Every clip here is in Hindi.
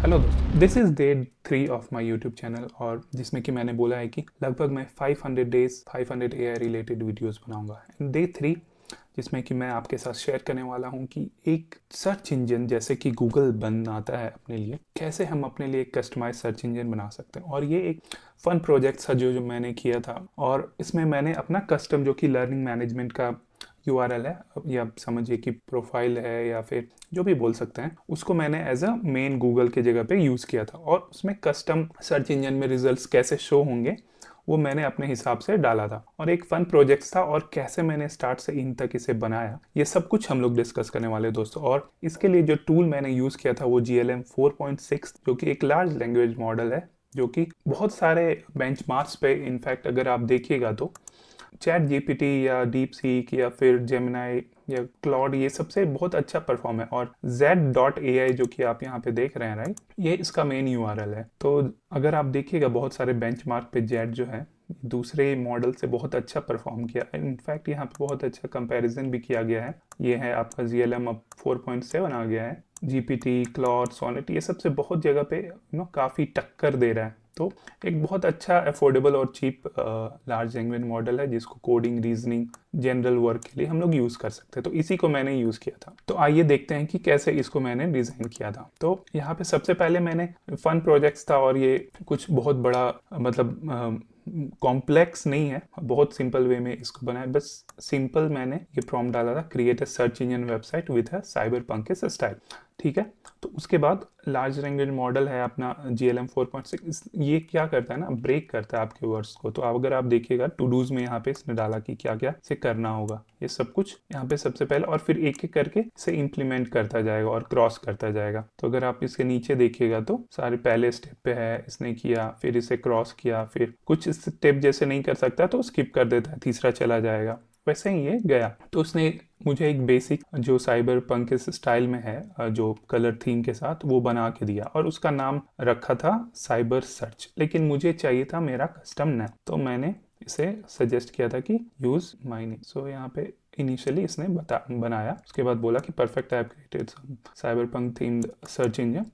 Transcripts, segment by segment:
हेलो दोस्तों, this is day 3 of my YouTube channel और जिसमें कि मैंने बोला है कि लगभग मैं 500 डेज 500 एआई रिलेटेड वीडियोस बनाऊंगा। एंड डे 3 जिसमें कि मैं आपके साथ शेयर करने वाला हूं कि एक सर्च इंजन जैसे कि गूगल बनाता है अपने लिए, कैसे हम अपने लिए एक कस्टमाइज सर्च इंजन बना सकते हैं। और ये एक फन प्रोजेक्ट था जो मैंने किया था और इसमें मैंने अपना कस्टम जो कि लर्निंग मैनेजमेंट का यूआरएल है या समझिए कि प्रोफाइल है या फिर जो भी बोल सकते हैं, उसको मैंने एज अ मेन गूगल के जगह पे यूज़ किया था और उसमें कस्टम सर्च इंजन में रिजल्ट्स कैसे शो होंगे वो मैंने अपने हिसाब से डाला था। और एक फन प्रोजेक्ट था और कैसे मैंने स्टार्ट से इन तक इसे बनाया, ये सब कुछ हम लोग डिस्कस करने वाले हैं दोस्तों। और इसके लिए जो टूल मैंने यूज़ किया था वो GLM 4.6 जो कि एक लार्ज लैंग्वेज मॉडल है, जो कि बहुत सारे बेंचमार्क्स पे इनफैक्ट अगर आप देखिएगा तो चैट जीपीटी या डीप सीक या फिर जेमिनाई या क्लॉड ये सबसे बहुत अच्छा परफॉर्म है। और z.ai जो कि आप यहाँ पे देख रहे हैं, राइट, ये इसका मेन यूआरएल है। तो अगर आप देखिएगा बहुत सारे बेंचमार्क पे जेट जो है दूसरे मॉडल से बहुत अच्छा परफॉर्म किया। इनफैक्ट यहाँ पे बहुत अच्छा कंपैरिजन भी किया गया है। ये है आपका GLM अब 4.7 आ गया है। जीपीटी, क्लॉड, सोनेट ये सबसे बहुत जगह पे काफ़ी टक्कर दे रहा है। तो एक बहुत अच्छा अफोर्डेबल और चीप लार्ज लैंग्वेज मॉडल है जिसको कोडिंग, रीजनिंग, जनरल वर्क के लिए हम लोग यूज़ कर सकते हैं। तो इसी को मैंने यूज़ किया था। तो आइए देखते हैं कि कैसे इसको मैंने डिज़ाइन किया था। तो यहाँ पे सबसे पहले मैंने फन प्रोजेक्ट्स था और ये कुछ बहुत बड़ा मतलब कॉम्प्लेक्स नहीं है, बहुत सिंपल वे में इसको बनाया। बस सिंपल मैंने ये प्रॉम्प्ट डाला था, create a search engine website with a cyber punk style. ठीक है। तो उसके बाद लार्ज लैंग्वेज मॉडल है अपना GLM 4.6। ये क्या करता है ना, ब्रेक करता है आपके वर्ड्स को। तो अगर आप देखिएगा टू डूज में यहाँ पे इसने डाला कि क्या क्या से करना होगा, ये सब कुछ यहाँ पे सबसे पहले, और फिर एक एक करके इसे इम्प्लीमेंट करता जाएगा और क्रॉस करता जाएगा। तो अगर आप इसके नीचे देखिएगा तो सारे पहले स्टेप पे है, इसने किया, फिर इसे क्रॉस किया, फिर कुछ स्टेप जैसे नहीं कर सकता तो स्किप कर देता है, तीसरा चला जाएगा, वैसे ही ये गया। तो उसने मुझे एक बेसिक जो साइबर पंक स्टाइल में है जो कलर थीम के साथ वो बना के दिया और उसका नाम रखा था साइबर सर्च। लेकिन मुझे चाहिए था मेरा कस्टम नेम, तो मैंने इसे सजेस्ट किया था कि यूज़ माई नेम। सो यहाँ पे इनिशियली इसने बनाया, उसके बाद बोला कि perfect, I have created cyber punk themed search engine,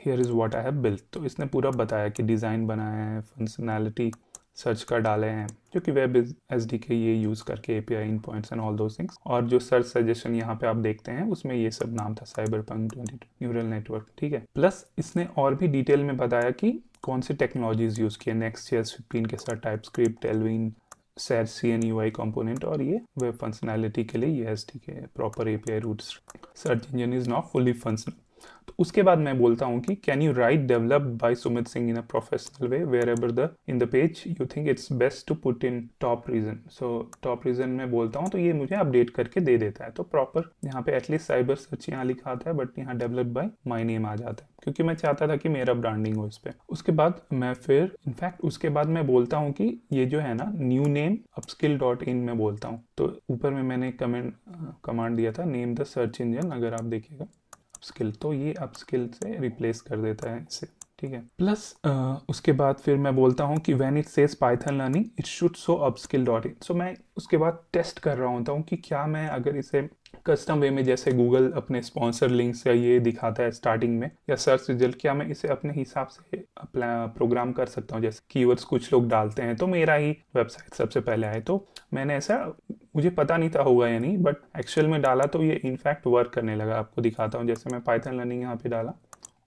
here is what I have built. तो इसने पूरा बताया कि डिज़ाइन बनाया है, फंक्शनैलिटी सर्च का डाले हैं जो कि वेब SDK ये यूज़ करके API in points and all those things. और जो सर्च सजेशन यहाँ पे आप देखते हैं उसमें ये सब नाम था साइबर पंक 22 न्यूरल नेटवर्क। ठीक है। प्लस इसने और भी डिटेल में बताया कि कौन सी टेक्नोलॉजीज यूज़ किए, Next.js 15 के साथ TypeScript, Tailwind, SAT CN UI component, और ये वेब फंक्शनैलिटी के लिए ये SDK proper API routes. Search engine is not fully functional. तो उसके बाद मैं बोलता हूँ कि can you write developed by Sumit Singh in a professional way wherever the in the page you think it's best to put in top region. So top region में बोलता हूँ तो ये मुझे अपडेट करके दे देता है। तो प्रॉपर यहाँ पे एटलीस्ट साइबर सर्च यहाँ लिखा आता है बट यहाँ डेवलप्ड बाय माय नेम आ जाता है क्योंकि मैं चाहता था कि मेरा ब्रांडिंग हो इस पे। उसके बाद मैं फिर इनफैक्ट उसके बाद मैं बोलता हूँ कि ये जो है ना न्यू नेम upskill.in में बोलता हूँ। तो ऊपर में मैंने कमांड दिया था नेम द सर्च इंजन, अगर आप देखिएगा अपस्किल, तो ये अपस्किल से रिप्लेस कर देता है इसे। ठीक है। प्लस उसके बाद फिर मैं बोलता हूँ कि when it says Python learning it should show upskill.in। सो मैं उसके बाद टेस्ट कर रहा होता हूँ कि क्या मैं अगर इसे कस्टम वे में जैसे गूगल अपने स्पॉन्सर लिंक्स या ये दिखाता है स्टार्टिंग में या सर्च रिजल्ट, क्या मैं इसे अपने हिसाब से प्रोग्राम कर सकता हूँ। जैसे कीवर्ड्स कुछ लोग डालते हैं तो मेरा ही वेबसाइट सबसे पहले आए। तो मैंने ऐसा, मुझे पता नहीं था होगा या नहीं, बट एक्चुअल में डाला तो ये इनफैक्ट वर्क करने लगा। आपको दिखाता हूँ, जैसे मैं पाइथन लर्निंग यहाँ पे डाला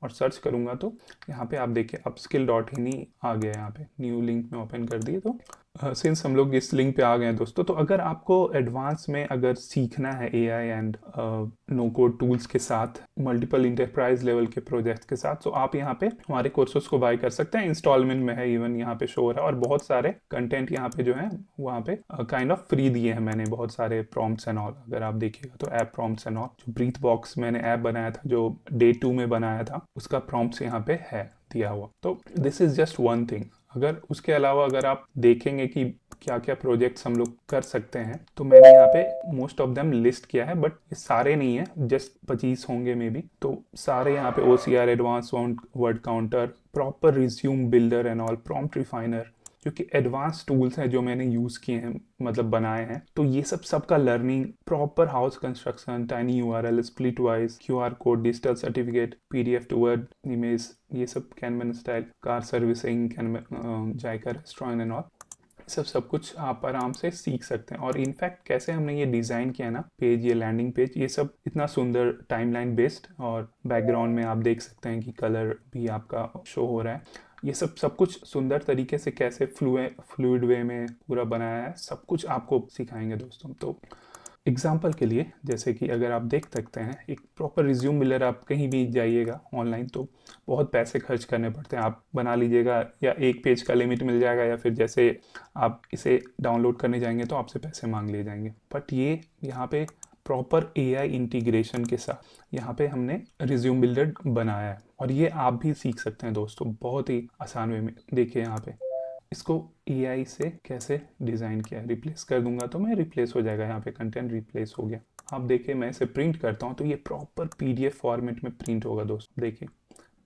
और सर्च करूँगा तो यहाँ पे आप देखिए upskill.in ही आ गया। यहाँ पे न्यू लिंक में ओपन कर दिए। तो सिंस हम लोग इस लिंक पे आ गए हैं दोस्तों, तो अगर आपको एडवांस में अगर सीखना है AI and no code tools के साथ, मल्टीपल इंटरप्राइज लेवल के प्रोजेक्ट्स के साथ, तो आप यहाँ पे हमारे कोर्सेज को बाय कर सकते हैं। इंस्टॉलमेंट में है, इवन यहाँ पे शो हो रहा है। और बहुत सारे कंटेंट यहाँ पे जो है वहाँ पे काइंड ऑफ फ्री दिए हैं मैंने, बहुत सारे प्रॉम्प्ट्स एंड ऑल। अगर आप देखिएगा तो ऐप प्रॉम्प्ट्स एंड ऑल, जो ब्रीथ बॉक्स मैंने ऐप बनाया था जो डे 2 में बनाया था, उसका प्रॉम्प्ट्स यहाँ पे है दिया हुआ। तो this is just one thing. अगर उसके अलावा अगर आप देखेंगे कि क्या क्या प्रोजेक्ट्स हम लोग कर सकते हैं, तो मैंने यहाँ पे मोस्ट ऑफ देम लिस्ट किया है, बट ये सारे नहीं है, जस्ट 25 होंगे मे बी। तो सारे यहाँ पे OCR, advance word counter, proper resume builder and all, prompt refiner, जो कि एडवांस टूल्स हैं जो मैंने यूज़ किए हैं, मतलब बनाए हैं। तो ये सबका learning, proper house construction, tiny URL, split wise, QR code, digital certificate, PDF to word image, ये सब कैनवन स्टाइल, कार सर्विसिंग, कैनवन, जायका रेस्टोरेंट एंड ऑल, सब कुछ आप आराम से सीख सकते हैं। और इनफैक्ट कैसे हमने ये डिज़ाइन किया ना पेज, ये लैंडिंग पेज, ये सब इतना सुंदर टाइमलाइन बेस्ड, और बैकग्राउंड में आप देख सकते हैं कि कलर भी आपका शो हो रहा है। ये सब कुछ सुंदर तरीके से कैसे फ्लूइड वे में पूरा बनाया है, सब कुछ आपको सिखाएंगे दोस्तों। तो एग्जाम्पल के लिए, जैसे कि अगर आप देख सकते हैं, एक प्रॉपर रिज्यूम बिल्डर, आप कहीं भी जाइएगा ऑनलाइन तो बहुत पैसे खर्च करने पड़ते हैं। आप बना लीजिएगा या एक पेज का लिमिट मिल जाएगा, या फिर जैसे आप इसे डाउनलोड करने जाएंगे तो आपसे पैसे मांग लिए जाएंगे। बट ये यहाँ पे प्रॉपर AI इंटीग्रेशन के साथ यहाँ पे हमने रिज्यूम बिल्डर बनाया है, और ये आप भी सीख सकते हैं दोस्तों बहुत ही आसान वे में। देखिए यहाँ पे इसको AI से कैसे डिज़ाइन किया है। रिप्लेस कर दूंगा तो मैं रिप्लेस हो जाएगा, यहाँ पे कंटेंट रिप्लेस हो गया। आप देखिए मैं इसे प्रिंट करता हूँ तो ये प्रॉपर PDF फॉर्मेट में प्रिंट होगा दोस्तों। देखिए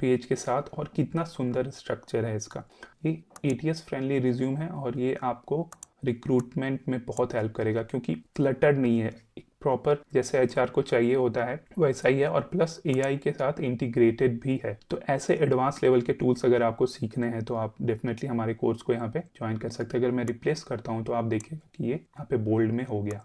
पेज के साथ, और कितना सुंदर स्ट्रक्चर है इसका। ये ATS फ्रेंडली रिज्यूम है, और ये आपको रिक्रूटमेंट में बहुत हेल्प करेगा, क्योंकि क्लटर्ड नहीं है, प्रॉपर जैसे HR को चाहिए होता है वैसा ही है, और प्लस AI के साथ इंटीग्रेटेड भी है। तो ऐसे एडवांस लेवल के टूल्स अगर आपको सीखने हैं तो आप डेफिनेटली हमारे कोर्स को यहाँ पे ज्वाइन कर सकते हैं। अगर मैं रिप्लेस करता हूँ तो आप देखिएगा कि ये यहाँ पे बोल्ड में हो गया,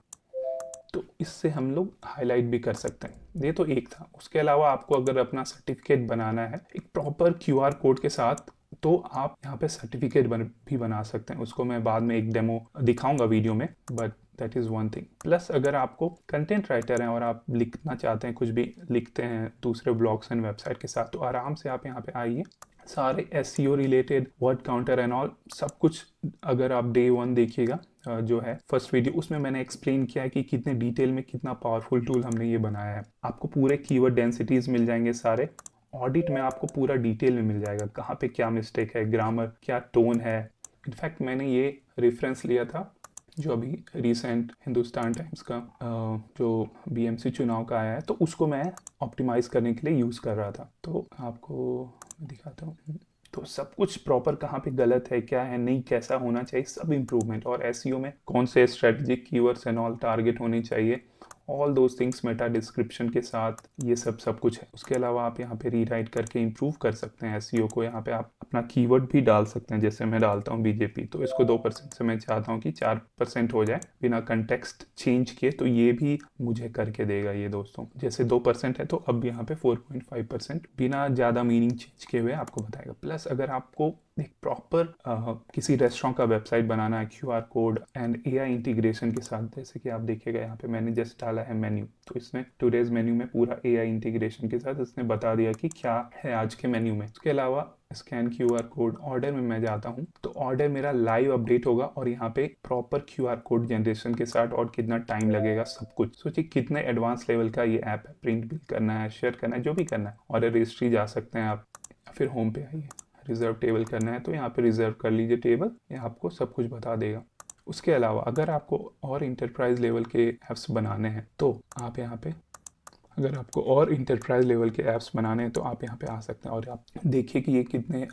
तो इससे हम लोग हाईलाइट भी कर सकते हैं। ये तो एक था। उसके अलावा आपको अगर अपना सर्टिफिकेट बनाना है एक प्रॉपर QR कोड के साथ, तो आप यहाँ पे सर्टिफिकेट भी बना सकते हैं। उसको मैं बाद में एक डेमो दिखाऊंगा वीडियो में, but that is one thing. Plus अगर आपको कंटेंट राइटर हैं और आप लिखना चाहते हैं, कुछ भी लिखते हैं दूसरे ब्लॉग्स एंड वेबसाइट के साथ, तो आराम से आप यहाँ पे आइए। सारे SEO related, word counter and all, सब कुछ अगर आप Day 1 देखिएगा जो है फर्स्ट वीडियो, उसमें मैंने एक्सप्लेन किया है कि कितने डिटेल में, कितना पावरफुल टूल हमने ये बनाया है। आपको पूरे कीवर्ड डेंसिटीज मिल जाएंगे सारे। ऑडिट में आपको पूरा डिटेल में मिल जाएगा, कहाँ पे क्या मिस्टेक है, ग्रामर, क्या टोन है। इनफैक्ट मैंने ये रेफरेंस लिया था जो अभी रिसेंट हिंदुस्तान टाइम्स का जो BMC चुनाव का आया है, तो उसको मैं ऑप्टिमाइज करने के लिए यूज़ कर रहा था। तो आपको दिखाता हूँ। तो सब कुछ प्रॉपर कहाँ पे गलत है, क्या है, नहीं, कैसा होना चाहिए, सब इम्प्रूवमेंट। और SEO में कौन से strategic keywords and all target होने चाहिए, all those things Meta description के साथ, ये सब कुछ है। उसके अलावा आप यहाँ पे रीराइट करके इम्प्रूव कर सकते हैं SEO को। यहाँ पे आप अपना कीवर्ड भी डाल सकते हैं, जैसे मैं डालता हूँ BJP, तो इसको 2% से मैं चाहता हूँ कि 4% हो जाए बिना कंटेक्स्ट चेंज किए, तो ये भी मुझे करके देगा ये दोस्तों। जैसे 2% है तो अब यहाँ पे 4.5% बिना ज़्यादा मीनिंग चेंज किए हुए आपको बताएगा। प्लस अगर आपको एक प्रॉपर किसी रेस्टोरेंट का वेबसाइट बनाना है QR code and AI integration के साथ, जैसे कि आप देखिएगा यहाँ पे मैंने जस्ट डाला है मेन्यू, तो इसमें टुडेज मेन्यू में पूरा AI इंटीग्रेशन के साथ इसने बता दिया कि क्या है आज के मेन्यू में। उसके अलावा स्कैन QR कोड, ऑर्डर में मैं जाता हूँ तो ऑर्डर मेरा लाइव अपडेट होगा, और यहाँ पे प्रॉपर QR कोड जनरेशन के साथ, और कितना टाइम लगेगा, सब कुछ। सोचिए कितने एडवांस लेवल का ये ऐप है। प्रिंट भी करना है, शेयर करना है, जो भी करना है। ऑर्डर हिस्ट्री जा सकते हैं आप, फिर होम पे आइए, रिजर्व टेबल करना है तो यहाँ पे रिजर्व कर लीजिए टेबल, ये आपको सब कुछ बता देगा। उसके अलावा अगर आपको और इंटरप्राइज लेवल के ऐप्स बनाने हैं तो आप यहाँ पे, अगर आपको और इंटरप्राइज लेवल के ऐप्स बनाने हैं तो आप यहाँ पे आ सकते हैं। और आप देखिए कि ये कितने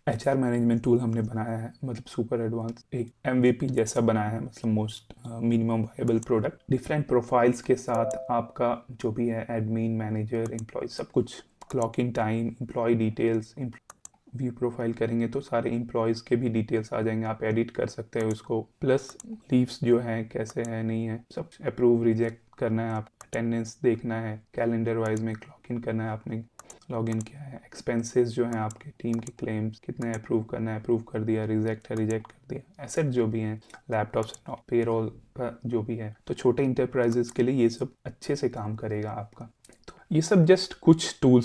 HR मैनेजमेंट टूल हमने बनाया है, मतलब सुपर एडवांस, एक MVP जैसा बनाया है, मतलब most minimum viable product. Different profiles के साथ आपका जो भी है एडमिन, मैनेजर, एम्प्लॉय, सब कुछ, clocking time, employee details, view profile करेंगे तो सारे एम्प्लॉयज़ के भी डिटेल्स आ जाएंगे, आप एडिट कर सकते हैं उसको। प्लस लीव्स जो है कैसे है, नहीं है, सब अप्रूव रिजेक्ट करना है, आप अटेंडेंस देखना है, कैलेंडर वाइज में क्लॉक इन करना है, आपने लॉग इन किया है, एक्सपेंसेस जो हैं आपके टीम के क्लेम्स कितने अप्रूव करना है, अप्रूव कर दिया, रिजेक्ट है, रिजेक्ट कर दिया, एसेट जो भी हैं, लैपटॉप्स, पेरोल का जो भी है। तो छोटे इंटरप्राइजेस के लिए ये सब अच्छे से काम करेगा आपका। तो ये सब जस्ट कुछ टूल्स